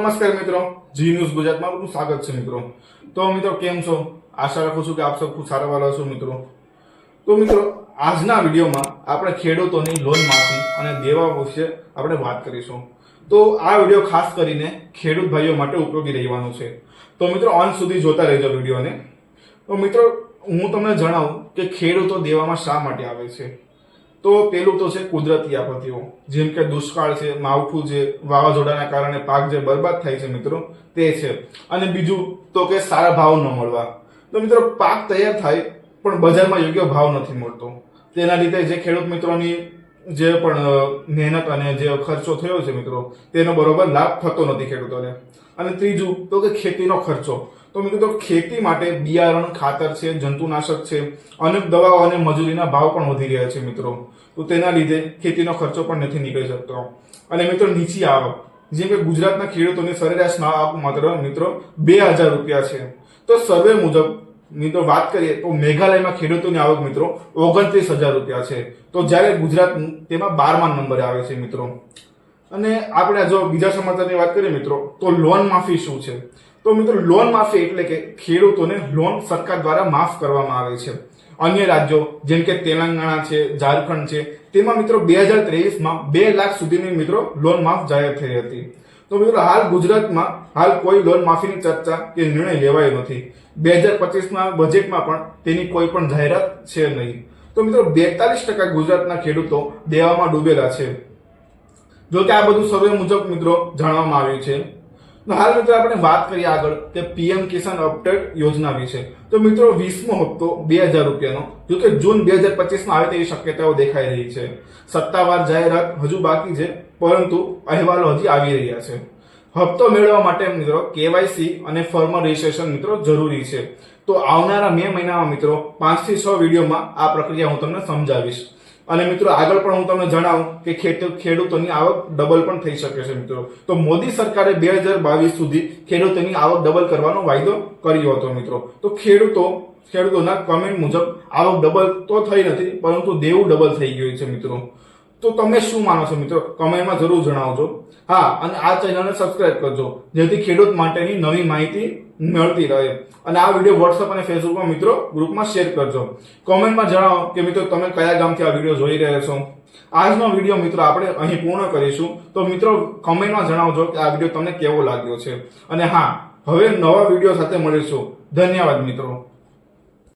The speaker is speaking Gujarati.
નમસ્કાર મિત્રો, જી ન્યૂઝ ગુજરાતમાં આપનું સ્વાગત છે મિત્રો। તો મિત્રો કેમ છો? આશા રાખું છું કે આપ સૌ ખૂબ સારા વાલા છો મિત્રો। તો મિત્રો આજના વિડીયોમાં આપણે ખેડૂતોની લોન માફી અને દેવા વિશે આપણે વાત કરીશું। તો આ વિડીયો ખાસ કરીને ખેડૂત ભાઈઓ માટે ઉપયોગી રહેવાનો છે। તો મિત્રો અંત સુધી જોતા રહેજો વિડીયોને। તો મિત્રો હું તમને જણાવું કે ખેડૂતો દેવામાં શા માટે આવે છે। તો પેલું તો છે કુદરતી આપત્તિઓ, જેમ કે દુષ્કાળ છે, માવઠું છે, વાવાઝોડાના કારણે પાક જે બરબાદ થાય છે મિત્રો તે છે। અને બીજું તો કે સારા ભાવ ન મળવા। તો મિત્રો પાક તૈયાર થાય પણ બજારમાં યોગ્ય ભાવ નથી મળતો, તેના લીધે જે ખેડૂત મિત્રોની જે પણ મહેનત અને જે ખર્ચો થયો છે મિત્રો તેનો બરોબર લાભ થતો નથી ખેડૂતોને। અને ત્રીજું તો કે ખેતીનો ખર્ચો। તો મિત્રો ખેતી માટે બિયારણ, ખાતર છે, જંતુનાશક છે, અનેક દવાઓ અને મજૂરીના ભાવ પણ વધી રહ્યા છે મિત્રો। તો તેના લીધે ખેતીનો ખર્ચો પણ નથી નીકળી શકતો। અને મિત્રો નીચી આવક, જેમ કે ગુજરાતના ખેડૂતોની સરેરાશ આવક માત્ર મિત્રો 2000 રૂપિયા છે। તો સર્વે મુજબ મિત્રો વાત કરીએ તો મેઘાલયમાં ખેડૂતોની આવક મિત્રો 29000 રૂપિયા છે। તો જ્યારે ગુજરાત તેમાં 12મા નંબરે આવે છે મિત્રો। અને આપણે જો બીજા સમાચારની વાત કરીએ મિત્રો તો લોન માફી શું છે। તો મિત્રો લોન માફી એટલે કે ખેડૂતોને લોન સરકાર દ્વારા માફ કરવામાં આવે છે। અન્ય રાજ્યો જેમ કે તેલંગાણા છે, ઝારખંડ છે, તેમાં મિત્રો 2023માં 2 લાખ સુધીની મિત્રો લોન માફ જાહેર થઈ હતી। તો મિત્રો હાલ ગુજરાતમાં કોઈ લોન માફીની ચર્ચા કે નિર્ણય લેવાયો નથી। 2025ના બજેટમાં પણ તેની કોઈ પણ જાહેરાત છે નહીં। તો મિત્રો 42% ગુજરાતના ખેડૂતો દેવામાં ડૂબેલા છે। જો કે આ બધું સર્વે મુજબ મિત્રો જાણવામાં આવ્યું છે। તો હાલ મિત્રો આપણે વાત કરીએ આગળ કે પીએમ કિસાન અપડેટ યોજના વિશે। તો મિત્રો 20મો હપ્તો 2000 રૂપિયાનો જો કે જૂન 2025માં આવે તેવી શક્યતાઓ દેખાઈ રહી છે। સત્તાવાર જાહેરાત હજુ બાકી છે, પરંતુ અહેવાલો હજી આવી રહ્યા છે। હપ્તો મેળવવા માટે મિત્રો કેવાયસી અને ફોર્મલ રજીસ્ટ્રેશન મિત્રો જરૂરી છે। તો આવનારા મે મહિનામાં મિત્રો 5 થી 6 વિડીયોમાં આ પ્રક્રિયા હું તમને સમજાવીશ। અને મિત્રો આગળ પણ હું તમને જણાવું કે ખેડૂતોની આવક ડબલ પણ થઈ શકે છે મિત્રો। તો મોદી સરકારે 2022 સુધી ખેડૂતોની આવક ડબલ કરવાનો વાયદો કર્યો હતો મિત્રો। તો ખેડૂતોના કમેન્ટ મુજબ આવક ડબલ તો થઈ નથી, પરંતુ દેવું ડબલ થઈ ગયું છે મિત્રો। તો તમે શું માનો છો મિત્રો? કમેન્ટમાં જરૂર જણાવજો। હા, અને આ ચેનલને સબસ્ક્રાઇબ કરજો જેથી ખેડૂત માટેની નવી માહિતી મળતી રહે। અને આ વિડીયો વોટ્સએપ અને ફેસબુકમાં મિત્રો ગ્રુપમાં શેર કરજો। કોમેન્ટમાં જણાવો કે મિત્રો તમે કયા ગામથી આ વિડીયો જોઈ રહ્યા છો। આજનો વિડીયો મિત્રો આપણે અહીં પૂર્ણ કરીશું। તો મિત્રો કમેન્ટમાં જણાવજો કે આ વિડીયો તમને કેવો લાગ્યો છે। અને હા, હવે નવા વિડીયો સાથે મળીશું। ધન્યવાદ મિત્રો।